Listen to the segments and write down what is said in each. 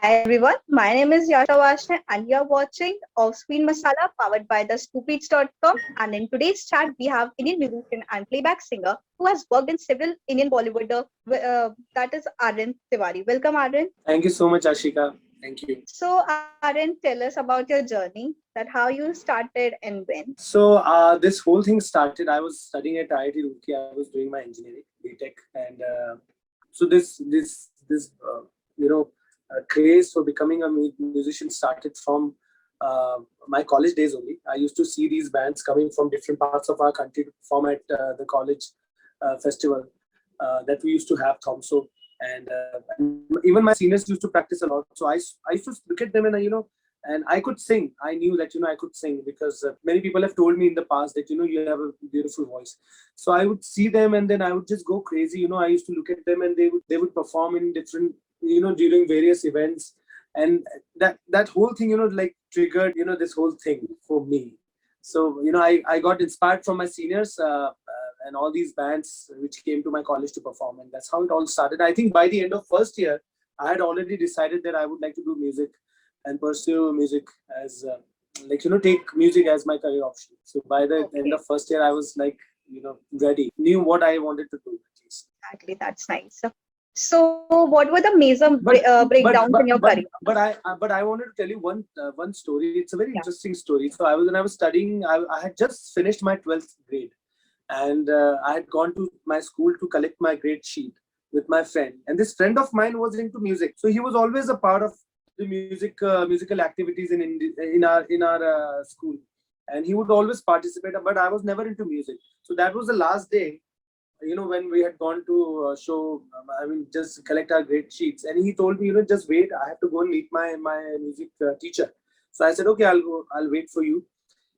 everyone, my name is Yasha Vashne and you're watching Off-Screen Masala powered by the Stupids.com. And in today's chat, we have Indian musician and playback singer who has worked in several Indian Bollywood, that is Aryan Tiwari. Welcome, Aryan. Thank you so much, Ashika. Thank you. So, Aryan, tell us about your journey, that how you started and when. This whole thing started. I was studying at IIT Roorkee. I was doing my engineering, BTech, and this craze for becoming a musician started from my college days only. I used to see these bands coming from different parts of our country to perform at the college festival that we used to have, Thomso. And even my seniors used to practice a lot. So I used to look at them and and I could sing. I knew that I could sing because many people have told me in the past that you have a beautiful voice. So I would see them and then I would just go crazy. I used to look at them and they would perform in different during various events, and that whole thing like triggered this whole thing for me. So I got inspired from my seniors. And all these bands which came to my college to perform, and that's how it all started. I think by the end of first year I had already decided that I would like to do music and pursue music as take music as my career option. So by the end of first year I was like ready, knew what I wanted to do at least. Exactly, that's nice. So, what were the major breakdowns in your career? But I wanted to tell you one story. It's a very interesting story. So when I was studying, I had just finished my 12th grade, and I had gone to my school to collect my grade sheet with my friend. And this friend of mine was into music, so he was always a part of the musical activities in our school, and he would always participate. But I was never into music. So that was the last day, when we had gone to show. Just collect our grade sheets, and he told me, just wait. I have to go and meet my music teacher. So I said, okay, I'll go. I'll wait for you.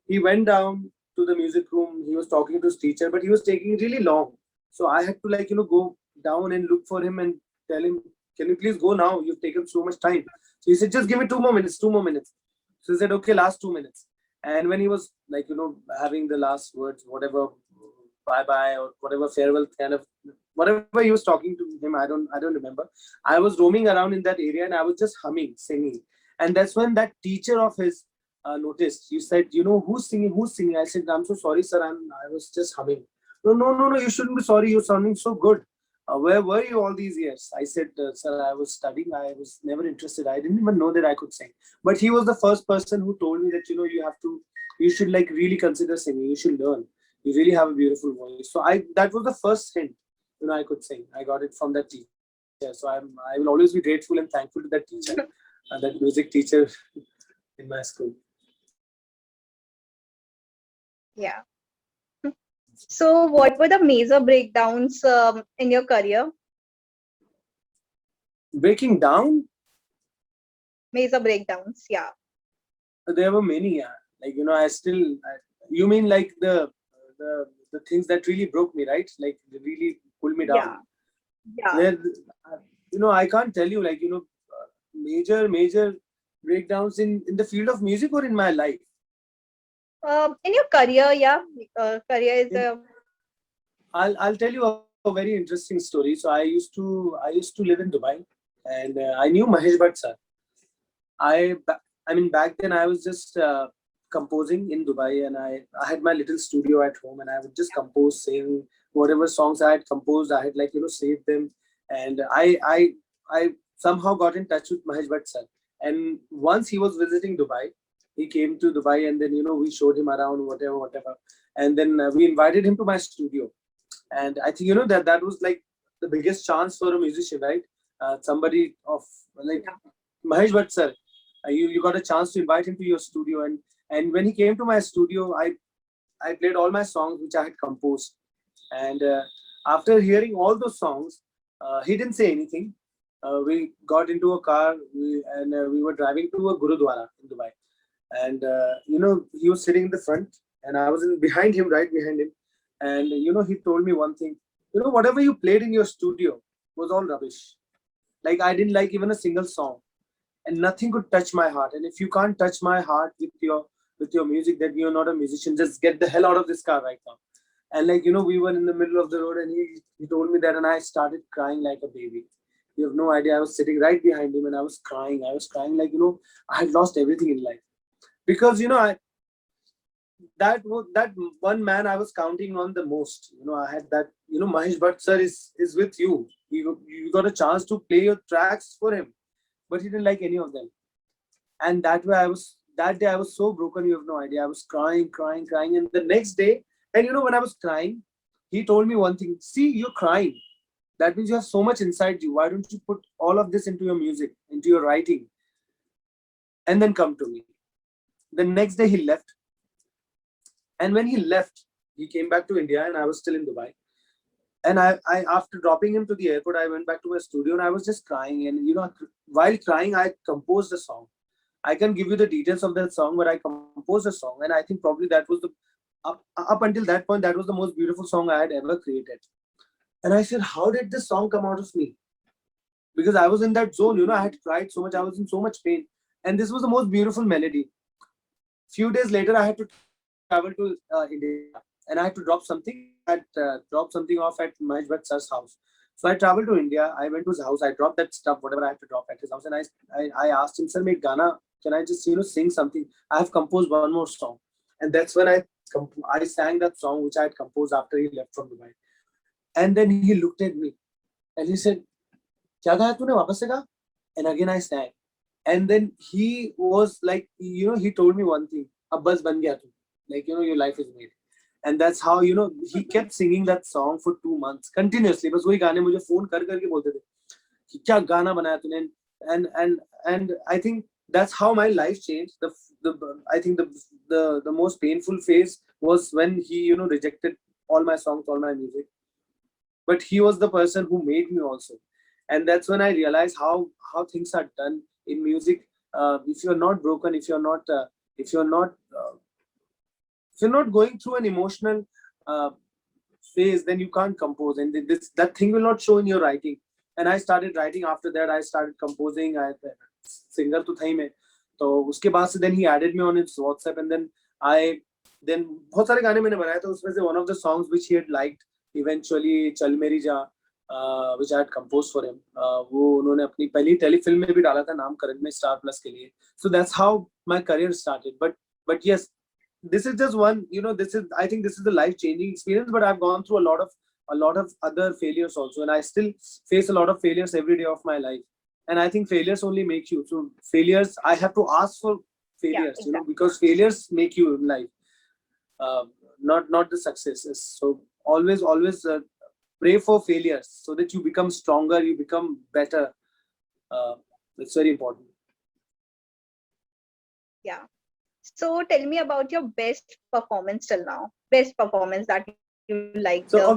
He went down to the music room. He was talking to his teacher, but he was taking really long. So I had to go down and look for him and tell him, can you please go now? You've taken so much time. So he said, just give me 2 more minutes, 2 more minutes. So he said, okay, last 2 minutes. And when he was having the last words, whatever, bye bye or whatever farewell kind of whatever he was talking to him, I don't remember. I was roaming around in that area and I was just humming, singing. And that's when that teacher of his noticed. You said, who's singing? I said, I'm so sorry, sir. I was just humming. No, you shouldn't be sorry. You're sounding so good. Where were you all these years? I said, sir, I was studying. I was never interested. I didn't even know that I could sing. But he was the first person who told me that, you should really consider singing. You should learn. You really have a beautiful voice. So that was the first hint, I could sing. I got it from that teacher. So I will always be grateful and thankful to that teacher, that music teacher in my school. Yeah. So, what were the major breakdowns in your career? Breaking down? Major breakdowns, yeah. There were many, yeah. You mean like the things that really broke me, right? Like they really pulled me down. Yeah. I can't tell you major breakdowns in the field of music or in my life. In your career, yeah. Career is I'll tell you a very interesting story. So I used to live in Dubai, and I knew Mahesh Bhatt sir. Back then I was just composing in Dubai, and I had my little studio at home, and I would just compose, sing whatever songs I had composed. I had saved them, and I somehow got in touch with Mahesh Bhatt sir. And once he was visiting Dubai, he came to Dubai, and then we showed him around whatever, and then we invited him to my studio. And I think that was like the biggest chance for a musician, right? Somebody of Mahesh Bhatt sir. You got a chance to invite him to your studio, and when he came to my studio, I played all my songs which I had composed. And after hearing all those songs, he didn't say anything. We got into a car, and we were driving to a Gurudwara in Dubai. And he was sitting in the front, and I was behind him, right behind him. And he told me one thing. Whatever you played in your studio was all rubbish. Like I didn't like even a single song, and nothing could touch my heart. And if you can't touch my heart with your music, then you're not a musician. Just get the hell out of this car right now. And we were in the middle of the road, and he told me that, and I started crying like a baby. You have no idea. I was sitting right behind him and I was crying. I was crying like, I had lost everything in life. Because, that one man I was counting on the most. I had that, Mahesh Bhatt sir is with you. You got a chance to play your tracks for him, but he didn't like any of them. And that day I was so broken, you have no idea. I was crying, crying, crying. And the next day, and when I was crying, he told me one thing: see, you're crying. That means you have so much inside you. Why don't you put all of this into your music, into your writing, and then come to me? The next day he left. And when he left, he came back to India and I was still in Dubai. And I after dropping him to the airport, I went back to my studio and I was just crying. And while crying, I composed a song. I can give you the details of that song, but I composed a song, and I think probably that was up until that point, that was the most beautiful song I had ever created. And I said, how did this song come out of me? Because I was in that zone, I had cried so much, I was in so much pain, and this was the most beautiful melody. Few days later, I had to travel to India, and I had to drop something. Drop something off at Mahesh Bhatt sir's house. So I traveled to India. I went to his house. I dropped that stuff, whatever I had to drop at his house, and I asked him, sir, make Gana. Can I just sing something? I have composed one more song, and that's when I sang that song which I had composed after he left from Dubai. And then he looked at me and he said, "क्या गाया तूने वापस से गा?" And again I sang. And then he was like, he told me one thing: "अब बस बन गया तू." Like, your life is made. And that's how, he kept singing that song for 2 months continuously. बस वही गाने मुझे फोन कर करके बोलते थे कि क्या गाना बनाया तूने. And I think that's how my life changed. I think the most painful phase was when he rejected all my songs, all my music. But he was the person who made me also. And that's when I realized how things are done in music. If you're not broken, if you're not going through an emotional phase, then you can't compose, and that thing will not show in your writing. And I started writing. After that, I started composing. I singer to tha hi mein. तो उसके बाद से then he added me on his WhatsApp, and then बहुत सारे गाने मैंने बनाए थे. उसमें से one of the songs which he had liked eventually, चल मेरी जा, which I had composed for him. वो उन्होंने अपनी पहली टेलीफिल्म में भी डाला था, नाम करण में, स्टार प्लस के लिए. So that's how my career started. But yes, this is just one. I think this is the life changing experience. But I've gone through a lot of other failures also, and I still face a lot of failures every day of my life. And I think failures only make you. So failures, I have to ask for failures, Yeah, exactly. because failures make you in life, not the successes. So always pray for failures so that you become stronger, you become better. It's very important. Yeah. So tell me about your best performance till now. Best performance that you liked. So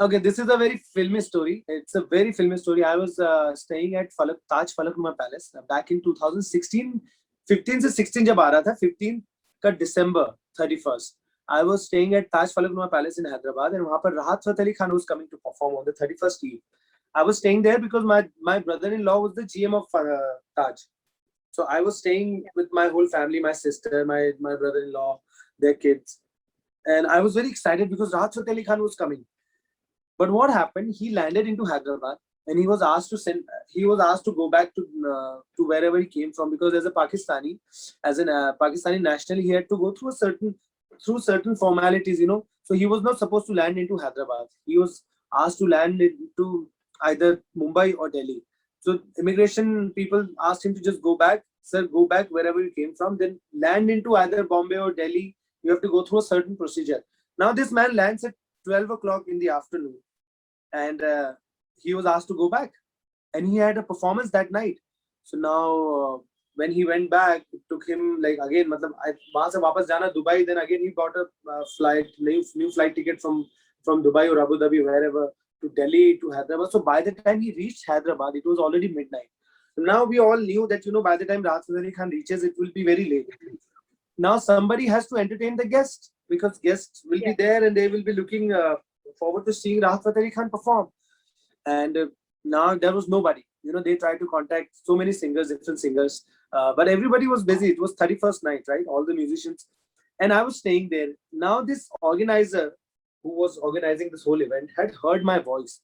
okay, this is a very filmy story. It's a very filmy story. I was staying at Taj Falaknuma Palace back in 2016. 15 से 16 जब आ रहा था, 15 का December 31st. I was staying at Taj Falaknuma Palace in Hyderabad, and वहाँ पर Rahat Fateh Ali Khan was coming to perform on the 31st eve. I was staying there because my brother-in-law was the GM of Taj. So I was staying with my whole family, my sister, my brother-in-law, their kids. And I was very excited because Rahat Fateh Ali Khan was coming. But what happened? He landed into Hyderabad, and he was asked to go back to wherever he came from, because as a Pakistani, Pakistani national, he had to go through certain formalities, So he was not supposed to land into Hyderabad. He was asked to land into either Mumbai or Delhi. So immigration people asked him to just go back. Sir, go back wherever you came from, then land into either Bombay or Delhi. You have to go through a certain procedure. Now this man lands at 12 o'clock in the afternoon, and he was asked to go back, and he had a performance that night. So now when he went back, it took him like again, वहाँ से वापस जाना Dubai. Then again he bought a new flight ticket from Dubai or Abu Dhabi, wherever, to Delhi, to Hyderabad. So by the time he reached Hyderabad, it was already midnight. Now we all knew that by the time Rahat Fateh Ali Khan reaches, it will be very late. Now somebody has to entertain the guests, because guests will be there and they will be looking forward to seeing Rahat Fateh Ali Khan perform. And now there was nobody. They tried to contact so many singers, different singers, but everybody was busy. It was 31st night, right? All the musicians. And I was staying there. Now this organizer who was organizing this whole event had heard my voice.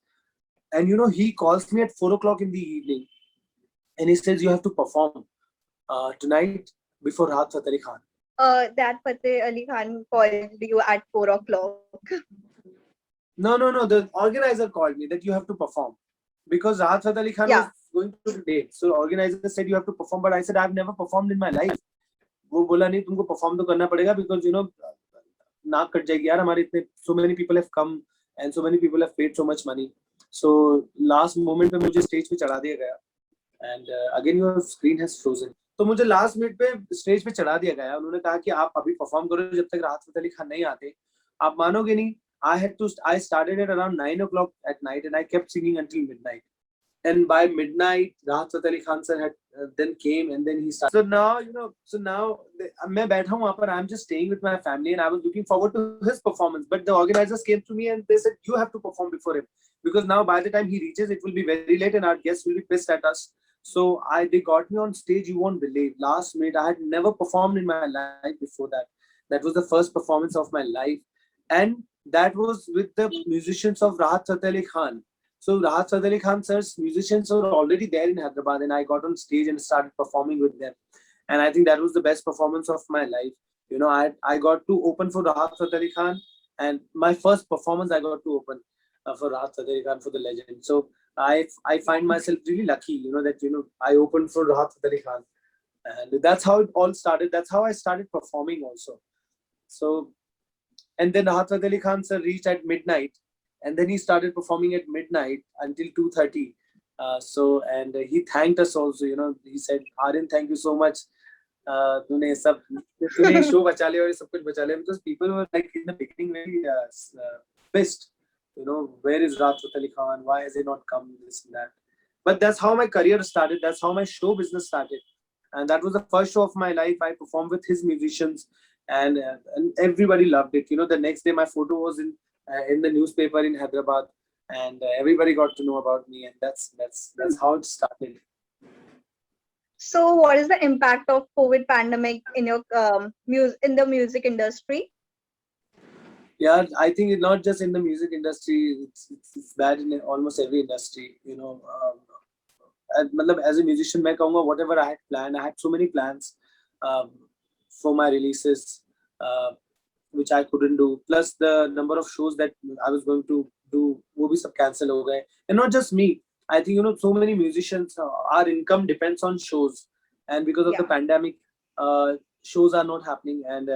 and he calls me at 4 o'clock in the evening, and he says, you have to perform tonight before Rahat Fateh Ali Khan. That Fateh Ali Khan called you at 4 o'clock. No. The organizer called me that you have to perform because Rahat Fateh Ali Khan was going to the date. So organizer said you have to perform, but I said I've never performed in my life. वो बोला नहीं तुमको perform तो करना पड़ेगा because नाक cut जाएगी यार हमारे इतने so many people have come and so many people have paid so much money. So last moment पे मुझे stage पे चढ़ा दिया गया and again your screen has frozen. तो मुझे last minute पे stage पे चढ़ा दिया गया. उन्होंने कहा कि आप अभी perform करो जब तक राहत फतेह अली खान नहीं आते. आप मानोगे नहीं, I started at around 9 o'clock at night and I kept singing until midnight. And by midnight, Rahat Fateh Ali Khan sir had then came and then he started. So now, मैं बैठा हूँ वहाँ पर. I'm just staying with my family and I was looking forward to his performance. But the organizers came to me and they said, you have to perform before him. Because now by the time he reaches, it will be very late and our guests will be pissed at us. So they got me on stage, you won't believe. Last minute, I had never performed in my life before that. That was the first performance of my life. And that was with the musicians of Rahat Fateh Ali Khan. So Rahat Fateh Ali Khan sir's musicians were already there in Hyderabad and I got on stage and started performing with them. And I think that was the best performance of my life. I got to open for Rahat Fateh Ali Khan, and my first performance I got to open for Rahat Fateh Ali Khan, for the legend. So I find myself really lucky, that I opened for Rahat Fateh Ali Khan. And that's how it all started. That's how I started performing also. So, and then Rahat Fateh Ali Khan sir reached at midnight. And then he started performing at midnight until 2:30. And he thanked us also. He said, "Aryan, thank you so much. तूने show बचा लिया और सब कुछ बचा लिया." Because people were like in the beginning very pissed. Where is Rahat Fateh Ali Khan? Why has he not come? This and that. But that's how my career started. That's how my show business started. And that was the first show of my life. I performed with his musicians, and everybody loved it. The next day my photo was in the newspaper in Hyderabad, and everybody got to know about me, and that's how it started. So, what is the impact of COVID pandemic in your in the music industry? Yeah, I think it's not just in the music industry. It's bad in almost every industry. As a musician, मैं कहूँगा whatever I had planned, I had so many plans for my releases. Which I couldn't do. Plus the number of shows that I was going to do, वो भी सब cancel हो गए. And not just me. I think so many musicians, our income depends on shows, and because of the pandemic, shows are not happening, and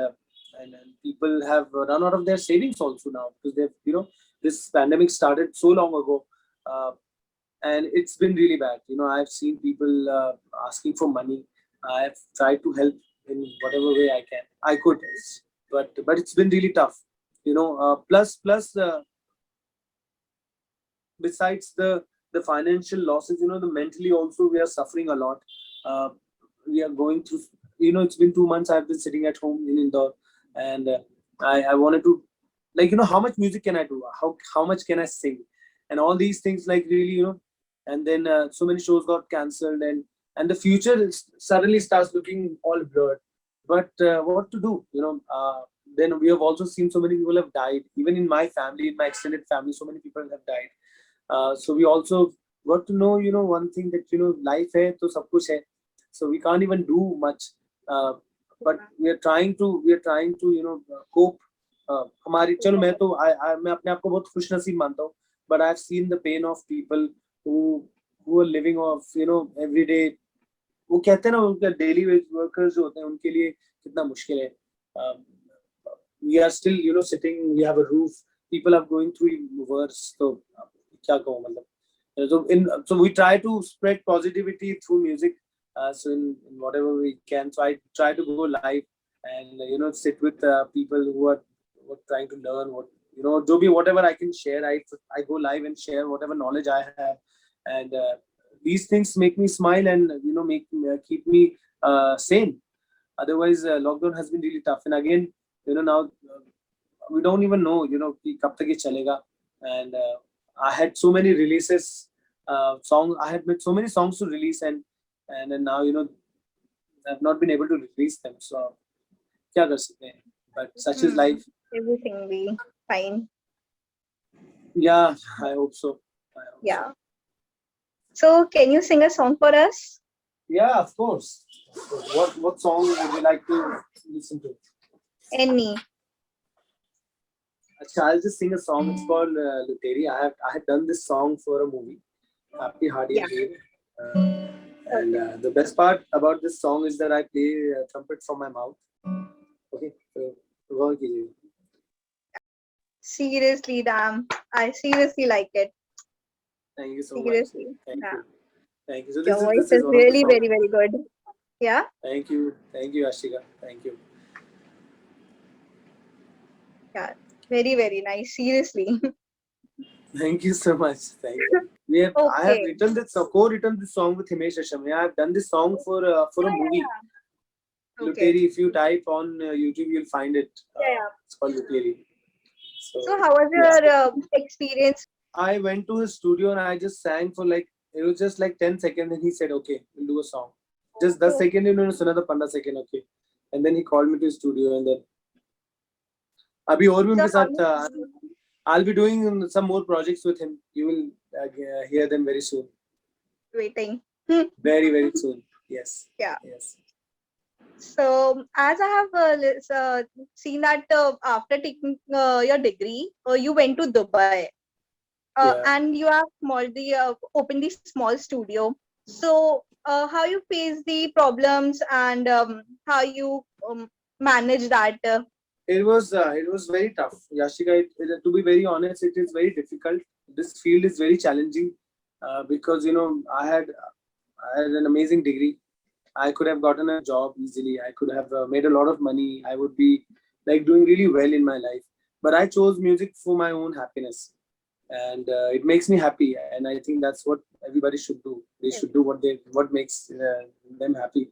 people have run out of their savings also now because they've this pandemic started so long ago, and it's been really bad. I've seen people asking for money. I've tried to help in whatever way I could. But it's been really tough, plus besides the financial losses, the mentally also we are suffering a lot. We are going through, it's been 2 months I've been sitting at home in Indore, and I wanted to, how much music can I do, how much can I sing, and all these things, really, and then so many shows got cancelled, and the future suddenly starts looking all blurred. But what to do? Then we have also seen so many people have died. Even in my family, in my extended family, so many people have died. So we also got to know, one thing that life hai, to sab kuch hai. So we can't even do much. But we are trying to cope. हमारी चलो मैं अपने आप को बहुत खुशनसीब मानता हूँ. But I've seen the pain of people who are living off every day. वो कहते हैं ना उनका डेली वेज वर्कर्स जो होते हैं उनके लिए कितना मुश्किल है. We are still sitting, we have a roof, people are going through worse. तो क्या कहूँ मतलब. So we try to spread positivity through music, so in whatever we can. So I try to go live and sit with people who are trying to learn जो भी whatever I can share. I go live and share whatever knowledge I have, and these things make me smile and keep me sane. Otherwise, lockdown has been really tough. And again, now we don't even know कि कब तक ये चलेगा. And I had so many releases, songs. I had made so many songs to release, and then now I've not been able to release them. So क्या कर सकते हैं? But such is life. Everything will be fine. Yeah, I hope so. Yeah. So can you sing a song for us? Yeah, of course. Of course. What song would you like to listen to? Any. Achha, I'll just sing a song. It's called Luteri. I had done this song for a movie, Happy Hardy Yeah. Again. And Okay. the best part about this song is that I play trumpet from my mouth. Okay, so go on, कीजिए. Seriously, damn. I seriously like it. Thank you so much. Seriously. Thank Yeah. you. Thank you. So Your voice this is is one of the really songs. very, very good. Yeah. Thank you, Ashika. Thank you. Yeah. Very, very nice. Seriously. Thank you so much. Thank you. I have Okay. written this co-written this song with Himesh Reshammiya. I have done this song for a Yeah, yeah, movie. yeah. Okay. Luteri. If you type on YouTube, you'll find it. Yeah, yeah. It's called Luteri. So So how was yeah, your experience? I went to his studio and I just sang for like it was just like 10 seconds and he said, okay, we'll do a song. Just 10 Oh, seconds, another 15 seconds, okay. And then he called me to his studio and then अभी और भी so उनके how साथ I'll be doing some more projects with him. You will hear them very soon. waiting? Very soon. Yes. Yeah. Yes. So as I have seen that after taking your degree, you went to Dubai Yeah. and you have opened the small studio. So how you face the problems and how you manage that? It was very tough, Yashika. To be very honest, it is very difficult. This field is very challenging because you know I had an amazing degree. I could have gotten a job easily. I could have made a lot of money. I would be like doing really well in my life. But I chose music for my own happiness, and it makes me happy. And I think that's what everybody should do. They should do what makes them happy.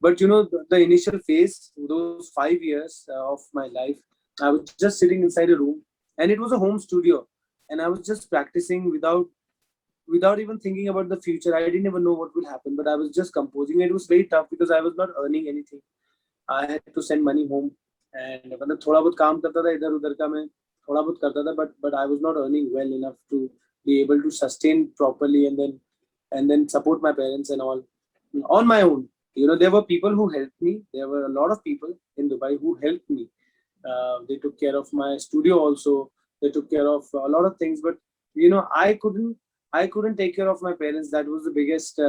But you know, the initial phase, those 5 years of my life, I was just sitting inside a room, and it was a home studio, and I was just practicing without even thinking about the future. I didn't even know what will happen, but I was just composing. It was very tough because I was not earning anything. I had to send money home, and मतलब थोड़ा बहुत काम करता था इधर उधर का मैं थोड़ा बहुत करता था, but I was not earning well enough to be able to sustain properly and then support my parents and all on my own. You know, there were people who helped me. There were a lot of people in Dubai who helped me. They took care of my studio also. They took care of a lot of things, but you know, I couldn't take care of my parents. That was the biggest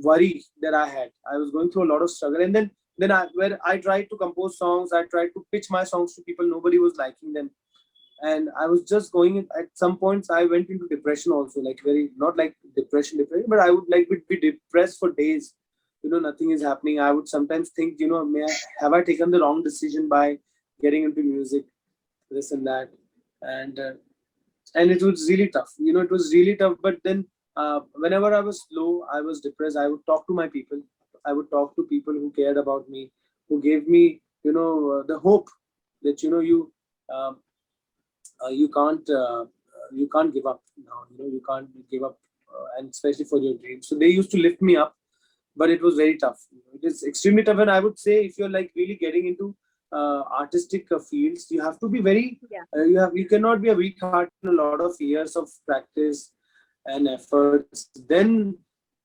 worry that I had. I was going through a lot of struggle, and then when I tried to compose songs, I tried to pitch my songs to people. Nobody was liking them, and I was just going. At some points, I went into depression also, like very not like depression, but I would like be depressed for days. You know, nothing is happening. I would sometimes think, you know, have I taken the wrong decision by getting into music, this and that, and it was really tough. You know, it was really tough. But then, whenever I was low, I was depressed. I would talk to my people. I would talk to people who cared about me, who gave me, you know, the hope that you know um, you can't give up now. You know, you can't give up, and especially for your dreams. So they used to lift me up, but it was very tough. It is extremely tough, and I would say if you're like really getting into artistic fields, you have to be very. Yeah. You cannot be a weak heart in a lot of years of practice and efforts. Then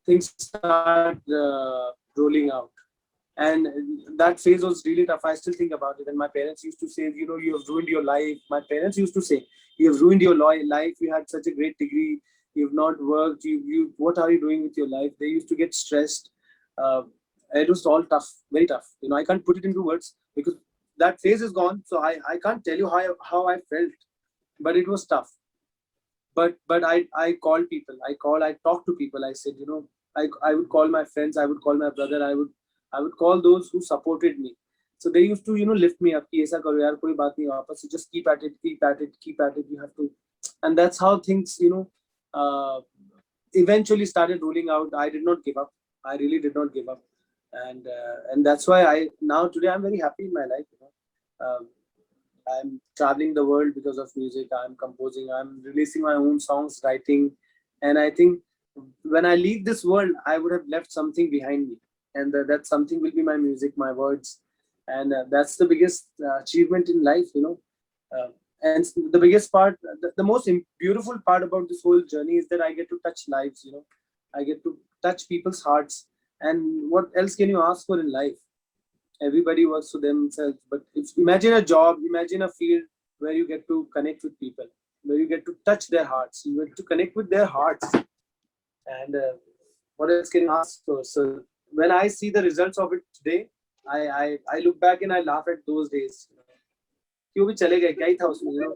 things start rolling out, and that phase was really tough. I still think about it, and my parents used to say, you know, you have ruined your life. My parents used to say, you have ruined your life. You had such a great degree, you've not worked, you what are you doing with your life? They used to get stressed. uh, it was all tough, very tough. You know, I can't put it into words because that phase is gone, so I can't tell you how I felt, but it was tough. But I called people. I talked to people. I said, you know, I would call my friends. I would call my brother. I would call those who supported me. So they used to, you know, lift me up. कि ऐसा करो यार, कोई बात नहीं वापस. So just keep at it, keep at it, keep at it. You have to, and that's how things, you know, eventually started rolling out. I did not give up. I really did not give up, and that's why I now today I'm very happy in my life. You know, I'm traveling the world because of music. I'm composing. I'm releasing my own songs, writing, and I think when I leave this world, I would have left something behind me, and that something will be my music, my words, and that's the biggest achievement in life. You know, and the biggest part, the most beautiful part about this whole journey is that I get to touch lives. I get to touch people's hearts. And what else can you ask for in life? Everybody works for themselves, but imagine a job, imagine a field where you get to connect with people, where you get to touch their hearts, you get to connect with their hearts. And what else can you ask for? So when I see the results of it today, I look back and I laugh at those days. क्यों भी चले गए, क्या ही था उसमें,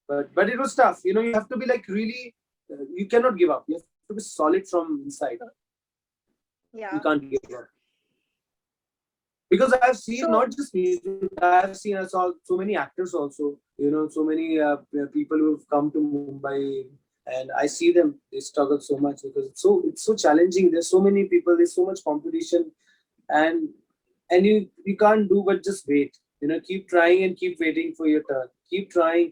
but it was tough. You have to be like really, you cannot give up. You have to be solid from inside. Yeah. You can't give up. Because I've seen not just music, I've seen so many actors also. So many people who've come to Mumbai, and I see them. They struggle so much because it's so challenging. There's so many people. There's so much competition, and you can't do but just wait. Keep trying and keep waiting for your turn. Keep trying,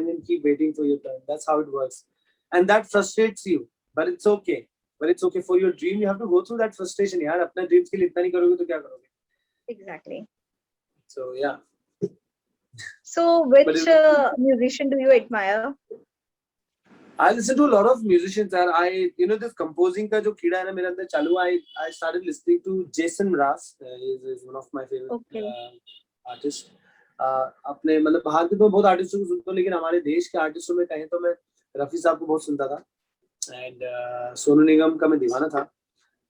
and keep waiting for your turn. That's how it works, and that frustrates you, but it's okay. But it's okay. For your dream, you have to go through that frustration. यार अपने dreams के लिए इतना नहीं करोगे तो क्या करोगे? Exactly. So yeah. So which musician do you admire? I listen to a lot of musicians, and this composing का जो कीड़ा है ना मेरे अंदर चालू हुआ, I started listening to Jason Mraz. He's one of my favorite artists. अपने मतलब बाहर के तो बहुत आर्टिस्टों को सुनता हूँ, लेकिन हमारे देश के आर्टिस्टों में कहें तो मैं रफी साहब को बहुत सुनता था, and सोनू निगम का मैं दीवाना था,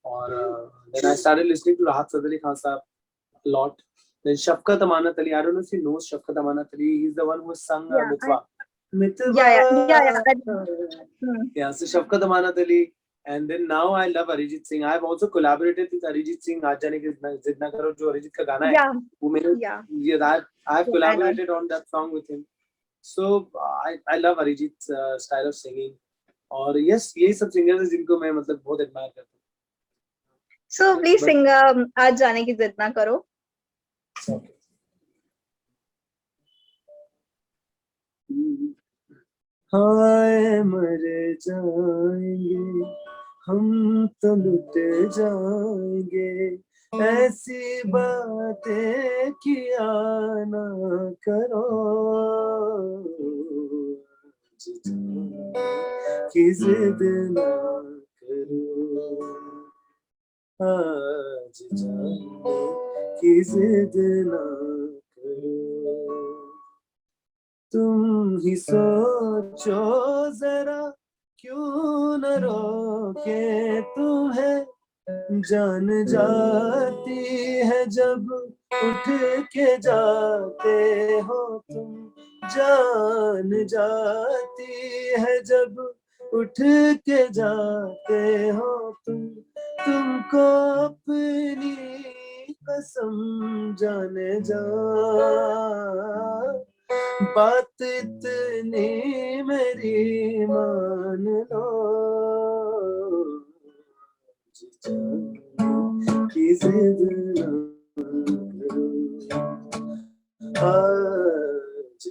और then I started listening to राहत फतेह खान साहब a lot. Then Shafqat Amanat Ali, I don't know if you know Shafqat Amanat Ali. He's the one who sang Mitwa. Yeah, so Shafqat Amanat Ali. And then now I love Arijit Singh. I've also collaborated with Arijit Singh. Aaj Jaane Ki Zid Na Karo, jo Arijit ka gana hai. I've collaborated on that song with him. So I love Arijit's style of singing. और yes, यही सब singers हैं जिनको मैं मतलब बहुत admire करता हूँ. So please sing आज जाने की जिद ना करो. Okay. हाय मर जाएंगे हम तो लुट जाएंगे, ऐसी बातें किया ना करो, कि जिद ना करो, आज जाने की जिद ना करो. तुम ही सोचो जरा क्यों न रोके तुम्हें, जान जाती है जब उठ के जाते हो तुम, जान जाती है जब उठ के जाते हो तुमको अपनी कसम जाने जा, बात इतनी मेरी मान लो, कि जिद ना करो, आज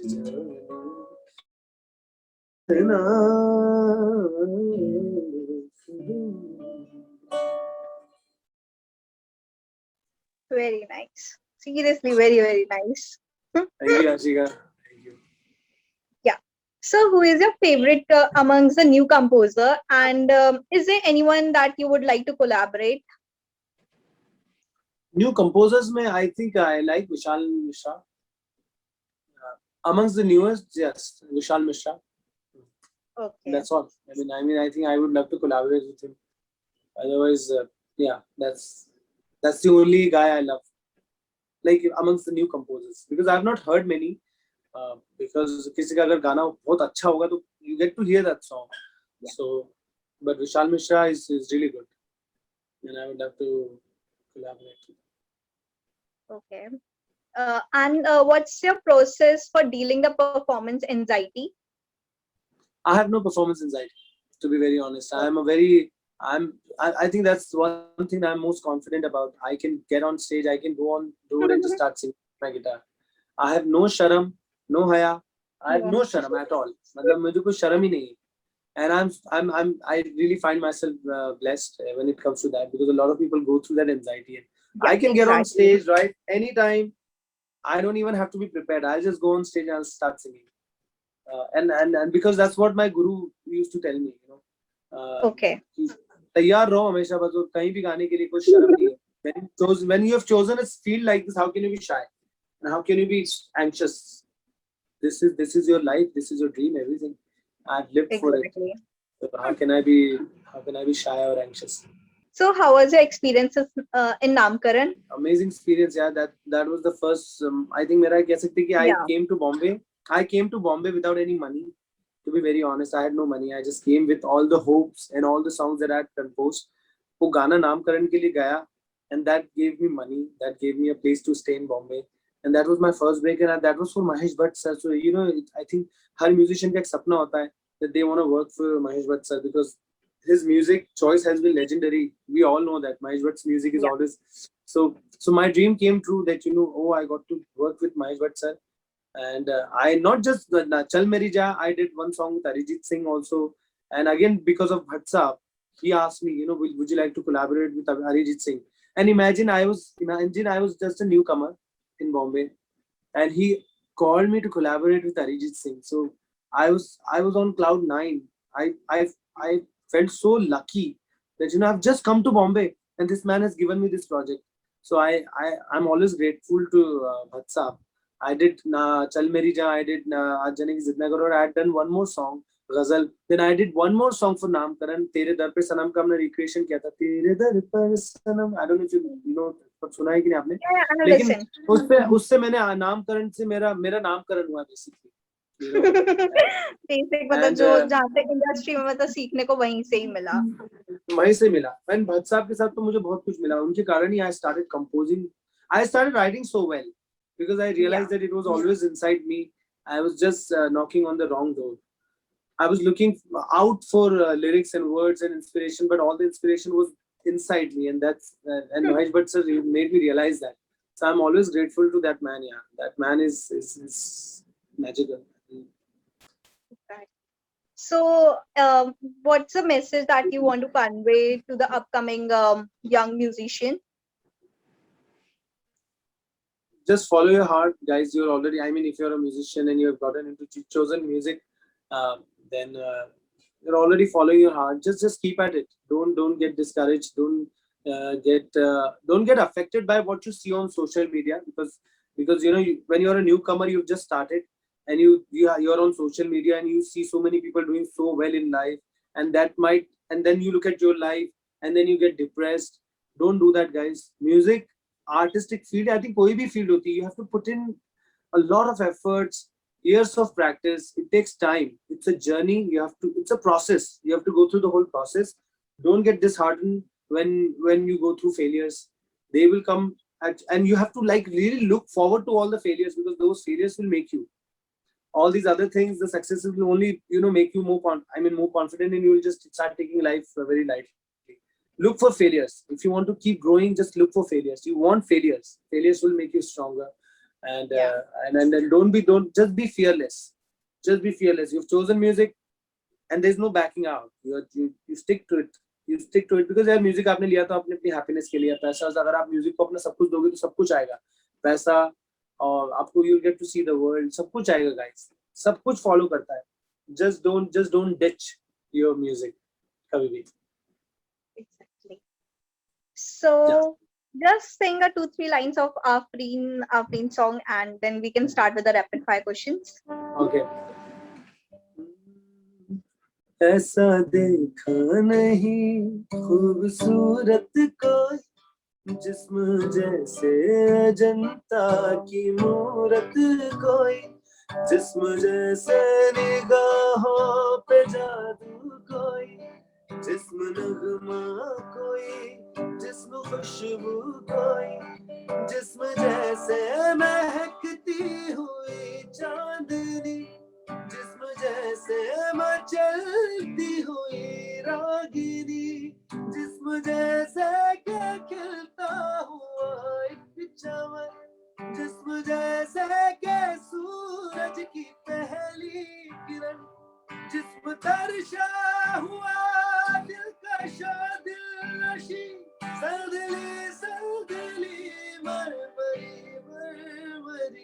जाना Very nice. Seriously, very, very nice. Thank you, Ashika. Thank you. Yeah. So who is your favorite amongst the new composer, and is there anyone that you would like to collaborate? New composers, I think I like Vishal Mishra. Amongst the newest, yes, Vishal Mishra. Okay. That's all. I think I would love to collaborate with him. Otherwise, yeah, that's the only guy I love. Like amongst the new composers, because I've not heard many. Because किसी का अगर गाना बहुत अच्छा होगा तो you get to hear that song. Yeah. So, but Vishal Mishra is really good, and I would love to collaborate. Okay. And what's your process for dealing the performance anxiety? I have no performance anxiety, to be very honest. I think that's one thing I'm most confident about. I can get on stage, I can go on road and just start singing my guitar. I have no sharam, no haya. I have no sharam at all. मतलब मुझे कोई शर्म ही नहीं. And I really find myself blessed when it comes to that, because a lot of people go through that anxiety. And I can get on stage right anytime, I don't even have to be prepared. I'll just go on stage and I'll start singing. And because that's what my guru used to tell me, Okay. कि तैयार रहो हमेशा, बस और कहीं भी गाने के लिए कोई शर्म नहीं है. When you have chosen a field like this, how can you be shy? And how can you be anxious? This is your life. This is your dream. Everything. I've lived for it. Exactly. So how can I be shy or anxious? So how was your experiences in Namkaran? Amazing experience. Yeah, that was the first. I think मेरा कह सकते कि I Yeah. came to Bombay. I came to Bombay without any money. To be very honest, I had no money. I just came with all the hopes and all the songs that I had composed. वो गाना नामकरण के लिए गया, and that gave me money. That gave me a place to stay in Bombay, and that was my first break. And that was for Mahesh Bhatt sir. So I think her musician का एक सपना होता है that they want to work for Mahesh Bhatt sir, because his music choice has been legendary. We all know that Mahesh Bhatt's music is Yeah. always so my dream came true that oh, I got to work with Mahesh Bhatt sir. And I not just Chal Meri Ja, I did one song with Arijit Singh also. And again, because of Bhatt Saab, he asked me, would you like to collaborate with Arijit Singh? And imagine I was just a newcomer in Bombay, and he called me to collaborate with Arijit Singh. So I was on cloud nine. I felt so lucky that I've just come to Bombay and this man has given me this project. So I'm always grateful to Bhatt Saab. I did Chal Meri Ja, I did Aaj Jane Ki Zid Na Karo, I had done one more song, Ghazal. Then I did one more song for Namkaran, Tere Dar Pe Sanam का हमने recreation किया था. Tere Dar Pe Sanam. I don't know if you know, सुना है कि नहीं आपने? Yeah, I लेकिन listen. उससे मैंने नामकरण से मेरा नामकरण हुआ बेसिकली. बेसिक मतलब And जो जहाँ से इंडस्ट्री में मतलब सीखने को वहीं से ही मिला. वहीं से मिला. एंड भट्ट साहब के साथ तो मुझे बहुत कुछ मिला. उनके कारण ही I started writing so well, because I realized that it was always inside me. I was just knocking on the wrong door. I was looking out for lyrics and words and inspiration, but all the inspiration was inside me, and and Mahesh Bhatt sir made me realize that. So I'm always grateful to that man. Yeah, that man is magical. So, what's the message that you want to convey to the upcoming young musician? Just follow your heart, guys. You're already, I mean, if you're a musician and you've gotten into chosen music, then you're already following your heart. Just keep at it. Don't get discouraged. Don't get affected by what you see on social media, because when you're a newcomer, you've just started, and you're on social media and you see so many people doing so well in life, and then you look at your life and then you get depressed. Don't do that, guys. Music, artistic field, I think कोई भी field होती है, you have to put in a lot of efforts, years of practice. It takes time. It's a journey. It's a process. You have to go through the whole process. Don't get disheartened when you go through failures. They will come and you have to really look forward to all the failures, because those failures will make you. All these other things, the successes will only make you more confident, and you will just start taking life very lightly. Look for failures. If you want to keep growing, just look for failures. You want failures. Failures will make you stronger. And and don't just be fearless. Just be fearless. You've chosen music, and there's no backing out. You stick to it. You stick to it, because यार music आपने लिया तो आपने अपनी happiness के लिए. पैसा, अगर आप म्यूजिक को अपना सब कुछ दोगे तो सब कुछ आएगा. पैसा, और आपको you'll get to see the world. सब कुछ आएगा, guys. सब कुछ फॉलो करता है. Just don't ditch your music कभी भी. Exactly. So, just sing a 2-3 lines of Afreen song, and then we can start with the rapid fire questions. Okay. ऐसा देखा नहीं खूबसूरत कोई, जिस्म जैसे अजंता की मूरत कोई, जिस्म जैसे निगाहों पे जादू कोई, जिस्म नगमा कोई, जिस्म खुशबू कोई, जिस्म जैसे महकती हुई चांदनी, जिस्म जैसे मचलती हुई रागिनी, जिस्म जैसे के खिलता हुआ एक चमन, जिस्म जैसे के सूरज की पहली किरण, जिस्म तरशा हुआ दिलकशा दिलनशी, सर्दिली सर्दिली मरमरी मरमरी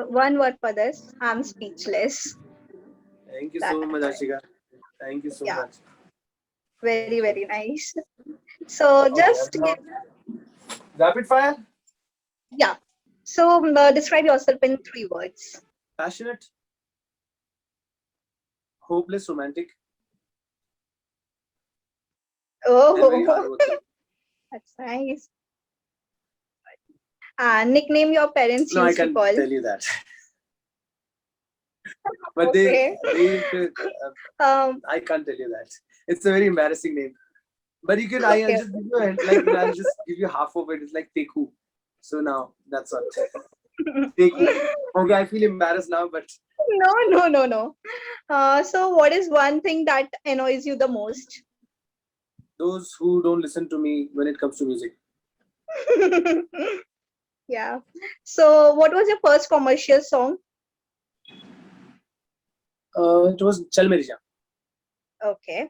One word for this. I'm speechless. Thank you so That's much, it. Ashika. Thank you so Yeah, much. very, very nice. So Okay, just and now rapid fire. yeah. So describe yourself in 3 words. Passionate, hopeless, romantic, and very Oh, hardworking. that's nice. And nickname your parents No, I used to can't call. tell you that. But Okay. they Um. I can't tell you that. It's a very embarrassing name. But you can, I'll Okay. just give you a hint, like, I'll just give you half of it. It's like Teku. So now that's what. Teku. Okay, I feel embarrassed now, but No, no, no, no. So what is one thing that annoys you the most? those who don't listen to me when it comes to music. Yeah. So what was your first commercial song? It was Chal Meri Jaan. Okay.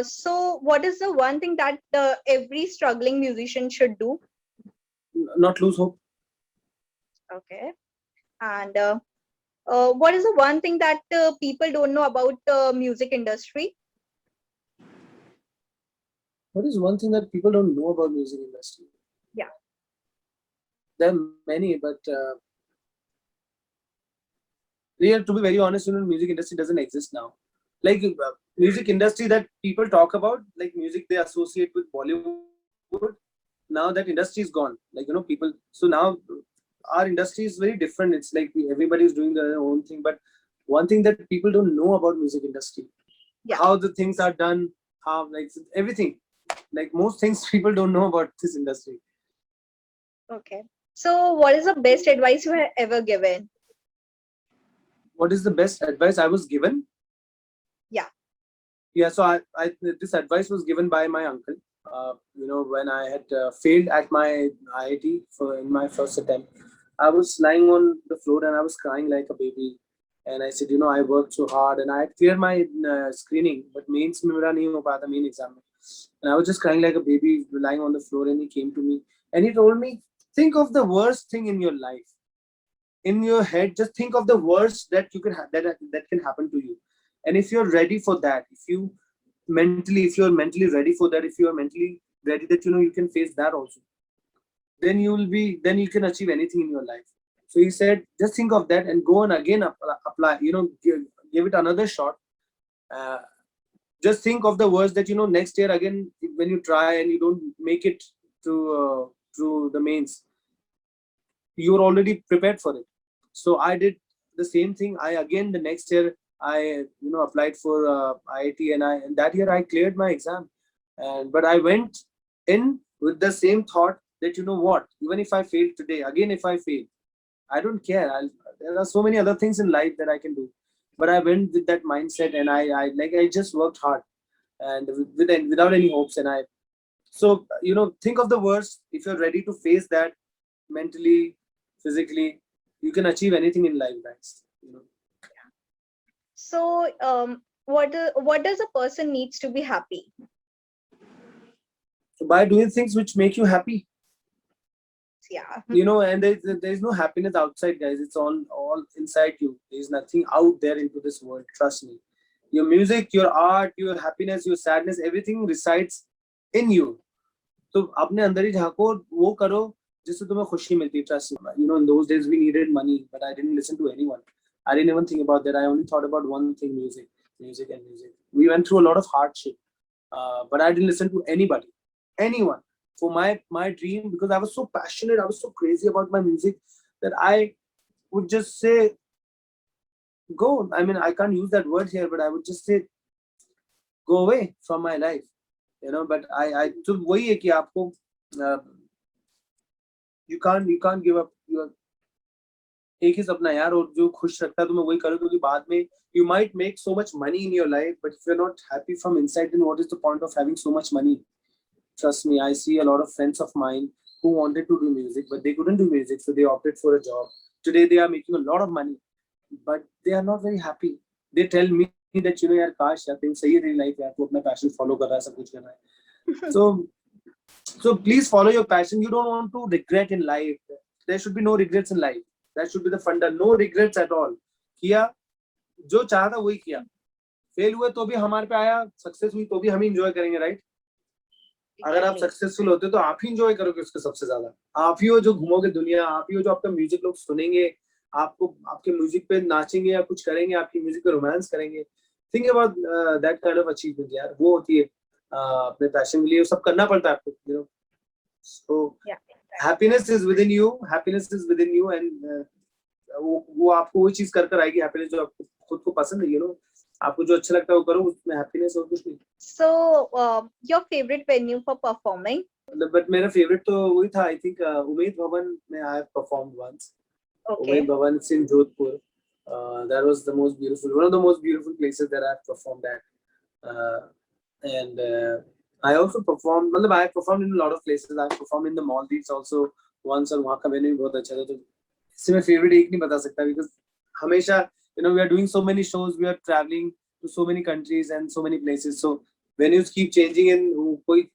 So what is the one thing that every struggling musician should do? Not lose hope. Okay. And what is the one thing that people don't know about the music industry? What is one thing that people don't know about music industry? Yeah. There are many, but real, to be very honest, music industry doesn't exist now. Like music industry that people talk about, like music they associate with Bollywood. Now that industry is gone. Like people. So now our industry is very different. It's like everybody is doing their own thing. But one thing that people don't know about music industry, Yeah. how the things are done, how like everything. Like most things people don't know about this industry. Okay. So what is the best advice you have ever given? What is the best advice I was given? Yeah. Yeah, so I this advice was given by my uncle. When I had failed at my IIT for in my first attempt, I was lying on the floor and I was crying like a baby. And I said, I worked so hard and I had cleared my screening, but mains में मेरा नहीं हो पाया था main exam में. And I was just crying like a baby, lying on the floor, and he came to me and he told me, think of the worst thing in your life. In your head, just think of the worst that you can that can happen to you, and if you're ready for that, if you're mentally ready for that, if you are mentally ready that you can face that also, then you can achieve anything in your life. So he said, just think of that and go and again apply, give it another shot. uh, just think of the worst that next year again when you try and you don't make it to through the mains, you're already prepared for it. So I did the same thing. I again the next year I applied for IIT, and that year I cleared my exam. And but I went in with the same thought that what, even if I fail today, again if I fail, I don't care. There are so many other things in life that I can do. But I went with that mindset, and I just worked hard and without any hopes. And I so think of the worst. If you're ready to face that mentally, physically, you can achieve anything in life, guys. So what does a person needs to be happy? So by doing things which make you happy, Yeah. and there's no happiness outside, guys. It's all inside you. There's nothing out there into this world. Trust me. Your music, your art, your happiness, your sadness, everything resides in you. तो अपने अंदर ही झांको, वो करो जिससे तुम्हें खुशी मिलती है. Trust me. In those days we needed money, but I didn't listen to anyone. I didn't even think about that. I only thought about one thing: music, music, and music. We went through a lot of hardship, but I didn't listen to anybody, anyone, for my dream, because I was so passionate. I was so crazy about my music that I would just say, go. I mean, I can't use that word here, but I would just say, go away from my life. You know, but I तो वही है कि आपको you can't give up your एक ही सपना यार, और जो खुश रखता है तुम्हें वही करो, क्योंकि बाद में you might make so much money in your life, but if you're not happy from inside, then what is the point of having so much money? Trust me, I see a lot of friends of mine who wanted to do music, but they couldn't do music, so they opted for a job. Today they are making a lot of money, but they are not very happy. They tell me that, you know, यार काश यार तेरी सही है तेरी life यार, तू अपना पैशन फॉलो कर रहा है, सब कुछ कर रहा है. So please follow your passion. You don't want to regret in life. There should be no regrets in life. That should be the funda. No regrets at all. किया जो चाहा था वही किया. फेल हुए तो भी हमारे पे आया, सक्सेस हुई तो भी हम ही enjoy करेंगे, right? अगर आप सक्सेसफुल होते तो आप ही एंजॉय करोगे उसके सबसे ज्यादा. आप ही हो जो घूमोगे दुनिया, आप ही हो जो आपका म्यूजिक लोग सुनेंगे, आपको आपके म्यूजिक पे नाचेंगे या कुछ करेंगे, आपकी म्यूजिक पे रोमांस करेंगे. Think about that kind of achievement यार, वो होती है अपने पैशन के लिए सब करना पड़ता है आपको, you know. So happiness is with in you, happiness is with in you, and वो आपको वही चीज कर कर आएगी, हैप्पीनेस जो आपको खुद को पसंद है, यू नो. आपको जो अच्छा लगता है वो करो, उसमें हैप्पीनेस और कुछ नहीं. So, your favorite venue for performing? But मेरा फेवरेट तो वही था, आई थिंक उमेद भवन में I have performed once. Okay. Umaid Bhavan in Jodhpur. That was the most beautiful, one of the most beautiful places that I've performed at. And I also performed, मतलब I performed in a lot of places. I performed in the Maldives also once, और वहाँ का venue भी बहुत अच्छा था. तो इससे मैं favorite एक नहीं बता सकता, because हमेशा, you know, we are doing so many shows, we are traveling to so many countries and so many places. So venues keep changing, and कोई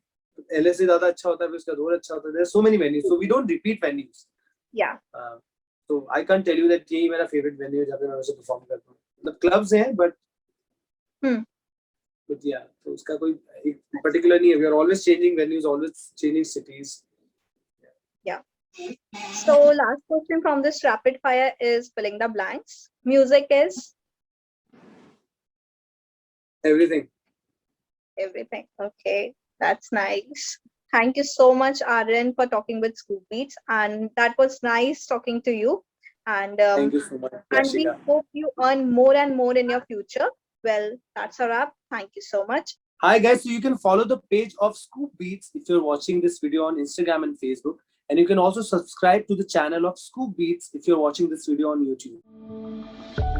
LA से ज़्यादा अच्छा होता है, फिर उसका और अच्छा होता है. There are so many venues, so we don't repeat venues. Yeah. So I can't tell you that यही मेरा favorite venue है जहाँ पे मैं वैसे perform करता हूँ. मतलब clubs हैं, but yeah, तो उसका कोई एक particular नहीं है. We are always changing venues, always changing cities. Yeah. So, last question from this rapid fire is filling the blanks. Music is Everything. everything. Okay, that's nice. Thank you so much, Aryan, for talking with Scoop Beats, and that was nice talking to you. And Thank you so much, and we Yashika. hope you earn more and more in your future. Well, that's a wrap. Thank you so much. Hi guys, so you can follow the page of Scoop Beats if you're watching this video on Instagram and Facebook, and you can also subscribe to the channel of Scoop Beats if you're watching this video on YouTube.